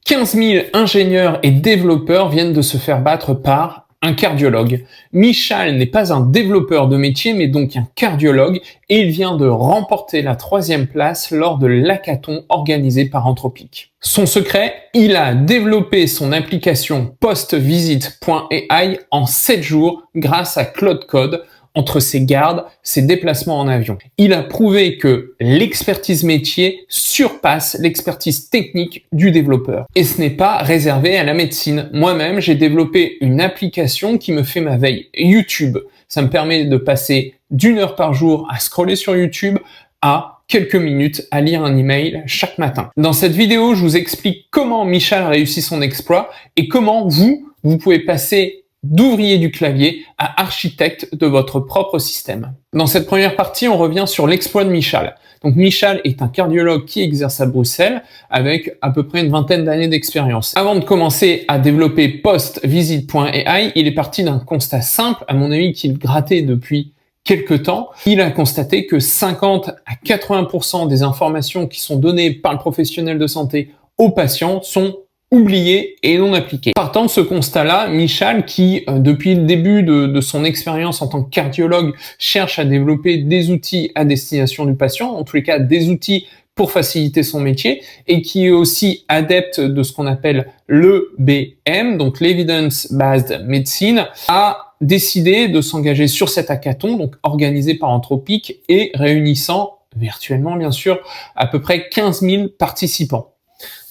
15 000 ingénieurs et développeurs viennent de se faire battre par un cardiologue. Michal n'est pas un développeur de métier, mais donc un cardiologue, et il vient de remporter la 3e place lors de l'hackathon organisé par Anthropic. Son secret, il a développé son application postvisit.ai en 7 jours grâce à Claude Code, entre ses gardes, ses déplacements en avion. Il a prouvé que l'expertise métier surpasse l'expertise technique du développeur. Et ce n'est pas réservé à la médecine. Moi-même, j'ai développé une application qui me fait ma veille YouTube. Ça me permet de passer d'1 heure par jour à scroller sur YouTube à quelques minutes à lire un email chaque matin. Dans cette vidéo, je vous explique comment Michal a réussi son exploit et comment vous pouvez passer d'ouvrier du clavier à architecte de votre propre système. Dans cette première partie, on revient sur l'exploit de Michal. Donc Michal est un cardiologue qui exerce à Bruxelles avec à peu près une vingtaine d'années d'expérience. Avant de commencer à développer postvisit.ai, il est parti d'un constat simple, à mon avis qu'il grattait depuis quelques temps. Il a constaté que 50 à 80% des informations qui sont données par le professionnel de santé aux patients sont oublié et non appliqué. Partant de ce constat-là, Michal, qui depuis le début de son expérience en tant que cardiologue, cherche à développer des outils à destination du patient, en tous les cas des outils pour faciliter son métier, et qui est aussi adepte de ce qu'on appelle l'EBM, donc l'Evidence Based Medicine, a décidé de s'engager sur cet hackathon, donc organisé par Anthropic et réunissant virtuellement bien sûr à peu près 15 000 participants.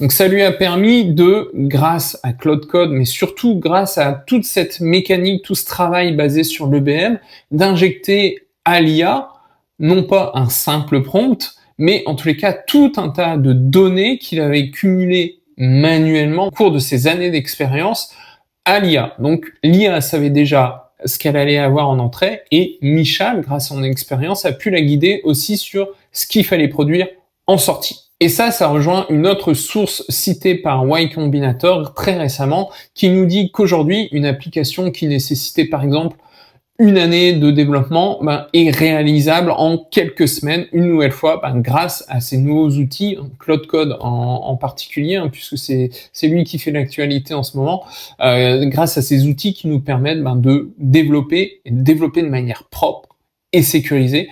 Donc ça lui a permis de, grâce à Claude Code, mais surtout grâce à toute cette mécanique, tout ce travail basé sur l'EBM, d'injecter à l'IA, non pas un simple prompt, mais en tous les cas tout un tas de données qu'il avait cumulées manuellement au cours de ses années d'expérience à l'IA. Donc l'IA savait déjà ce qu'elle allait avoir en entrée, et Michal, grâce à son expérience, a pu la guider aussi sur ce qu'il fallait produire en sortie. Et ça rejoint une autre source citée par Y Combinator très récemment, qui nous dit qu'aujourd'hui, une application qui nécessitait par exemple une année de développement est réalisable en quelques semaines, une nouvelle fois, grâce à ces nouveaux outils, Claude Code en particulier, puisque c'est lui qui fait l'actualité en ce moment, grâce à ces outils qui nous permettent de développer de manière propre et sécurisée,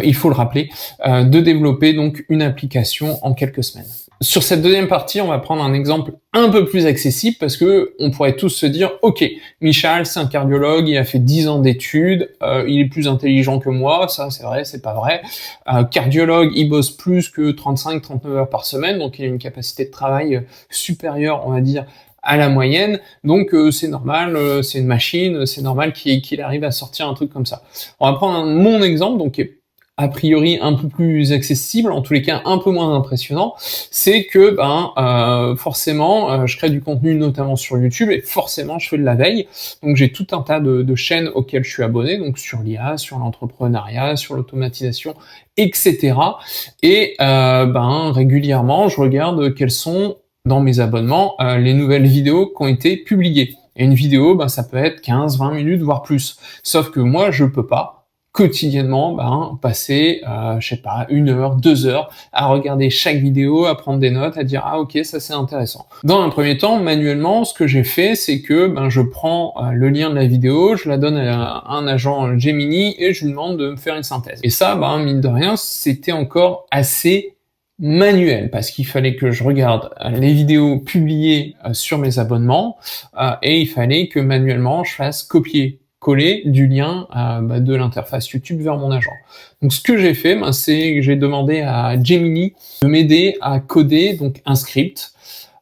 il faut le rappeler, de développer donc une application en quelques semaines. Sur cette deuxième partie, on va prendre un exemple un peu plus accessible parce que on pourrait tous se dire, ok, Michal, c'est un cardiologue, il a fait 10 ans d'études, il est plus intelligent que moi, ça c'est vrai, c'est pas vrai. Cardiologue, il bosse plus que 35-39 heures par semaine, donc il a une capacité de travail supérieure, on va dire, à la moyenne, donc c'est normal, c'est une machine, c'est normal qu'il arrive à sortir un truc comme ça. On va prendre mon exemple, donc qui est a priori un peu plus accessible, en tous les cas un peu moins impressionnant, c'est que forcément je crée du contenu notamment sur YouTube et forcément je fais de la veille, donc j'ai tout un tas de chaînes auxquelles je suis abonné, donc sur l'IA, sur l'entrepreneuriat, sur l'automatisation, etc. Et régulièrement je regarde quels sont dans mes abonnements les nouvelles vidéos qui ont été publiées. Et une vidéo, ça peut être 15-20 minutes, voire plus. Sauf que moi, je peux pas quotidiennement passer, 1 heure, 2 heures à regarder chaque vidéo, à prendre des notes, à dire ah ok, ça c'est intéressant. Dans un premier temps, manuellement, ce que j'ai fait, c'est que je prends le lien de la vidéo, je la donne à un agent Gemini et je lui demande de me faire une synthèse. Et ça, mine de rien, c'était encore assez manuel, parce qu'il fallait que je regarde les vidéos publiées sur mes abonnements et il fallait que manuellement je fasse copier-coller du lien de l'interface YouTube vers mon agent. Donc ce que j'ai fait, c'est que j'ai demandé à Gemini de m'aider à coder donc un script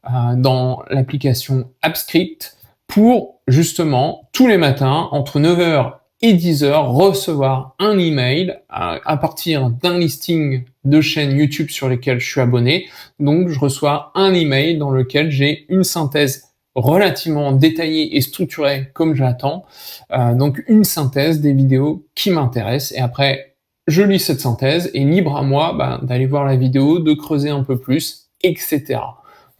dans l'application AppScript pour justement tous les matins entre 9h et 10h recevoir un email à partir d'un listing de chaînes YouTube sur lesquelles je suis abonné. Donc je reçois un email dans lequel j'ai une synthèse relativement détaillée et structurée comme j'attends. Donc une synthèse des vidéos qui m'intéressent. Et après, je lis cette synthèse et libre à moi d'aller voir la vidéo, de creuser un peu plus, etc.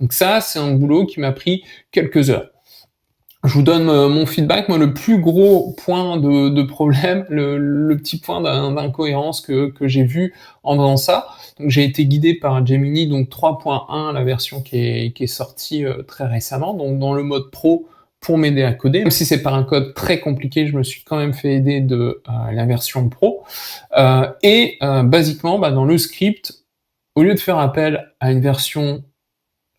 Donc ça, c'est un boulot qui m'a pris quelques heures. Je vous donne mon feedback. Moi, le plus gros point de problème, le petit point d'incohérence que j'ai vu en faisant ça, donc j'ai été guidé par Gemini, donc 3.1, la version qui est sortie très récemment, donc dans le mode pro pour m'aider à coder. Même si c'est pas un code très compliqué, je me suis quand même fait aider de la version pro. Basiquement, dans le script, au lieu de faire appel à une version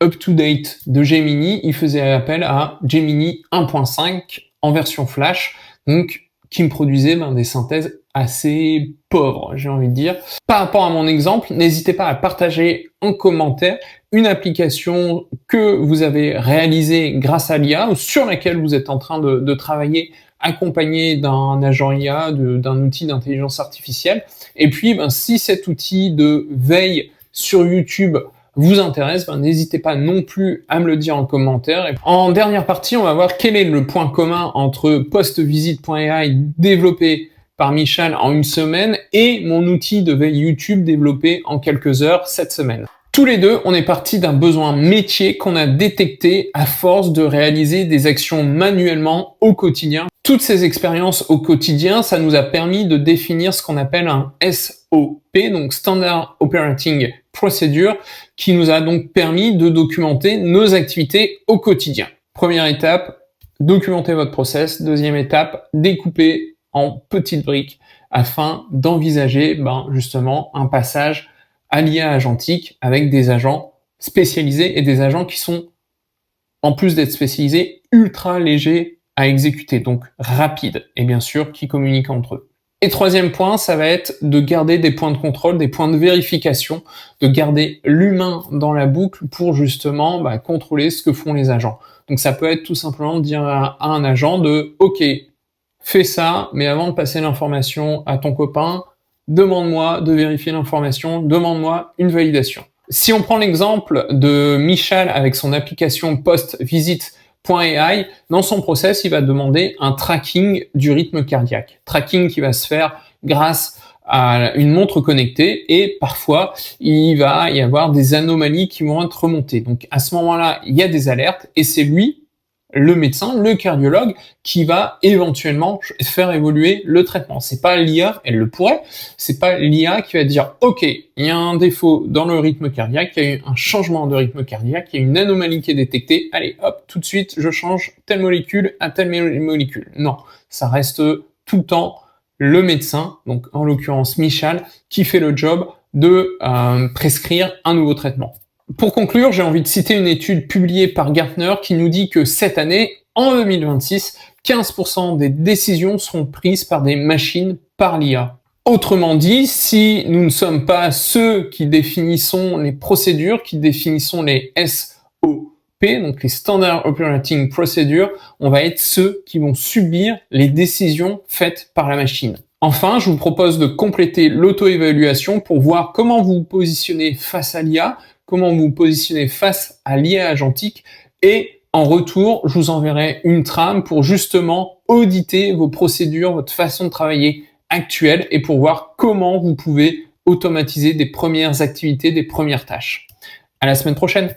up-to-date de Gemini, il faisait appel à Gemini 1.5 en version flash, donc qui me produisait des synthèses assez pauvres, j'ai envie de dire. Par rapport à mon exemple, n'hésitez pas à partager en commentaire une application que vous avez réalisée grâce à l'IA ou sur laquelle vous êtes en train de travailler accompagné d'un agent IA, d'un outil d'intelligence artificielle. Et puis, si cet outil de veille sur YouTube vous intéresse, n'hésitez pas non plus à me le dire en commentaire. Et en dernière partie, on va voir quel est le point commun entre postvisite.ai développé par Michal en une semaine et mon outil de veille YouTube développé en quelques heures cette semaine. Tous les deux, on est parti d'un besoin métier qu'on a détecté à force de réaliser des actions manuellement au quotidien. Toutes ces expériences au quotidien, ça nous a permis de définir ce qu'on appelle un SOP, donc Standard Operating Procedure, qui nous a donc permis de documenter nos activités au quotidien. Première étape, documenter votre process. Deuxième étape, découper en petites briques afin d'envisager justement un passage à l'IA agentique avec des agents spécialisés et des agents qui sont, en plus d'être spécialisés, ultra légers à exécuter, donc rapides, et bien sûr qui communiquent entre eux. Et troisième point, ça va être de garder des points de contrôle, des points de vérification, de garder l'humain dans la boucle pour justement contrôler ce que font les agents. Donc ça peut être tout simplement de dire à un agent de « Ok, fais ça, mais avant de passer l'information à ton copain, demande-moi de vérifier l'information, demande-moi une validation. » Si on prend l'exemple de Michal avec son application postvisite.ai, dans son process, il va demander un tracking du rythme cardiaque. Tracking qui va se faire grâce à une montre connectée et parfois, il va y avoir des anomalies qui vont être remontées. Donc à ce moment-là, il y a des alertes et c'est lui, le médecin, le cardiologue, qui va éventuellement faire évoluer le traitement. C'est pas l'IA, elle le pourrait, c'est pas l'IA qui va dire « Ok, il y a un défaut dans le rythme cardiaque, il y a eu un changement de rythme cardiaque, il y a une anomalie qui est détectée, allez hop, tout de suite, je change telle molécule à telle molécule. » Non, ça reste tout le temps le médecin, donc en l'occurrence Michal, qui fait le job de prescrire un nouveau traitement. Pour conclure, j'ai envie de citer une étude publiée par Gartner qui nous dit que cette année, en 2026, 15% des décisions seront prises par des machines par l'IA. Autrement dit, si nous ne sommes pas ceux qui définissons les procédures, qui définissons les SOP, donc les Standard Operating Procedures, on va être ceux qui vont subir les décisions faites par la machine. Enfin, je vous propose de compléter l'auto-évaluation pour voir comment vous vous positionnez face à l'IA, comment vous positionnez face à l'IA agentique et en retour, je vous enverrai une trame pour justement auditer vos procédures, votre façon de travailler actuelle et pour voir comment vous pouvez automatiser des premières activités, des premières tâches. À la semaine prochaine!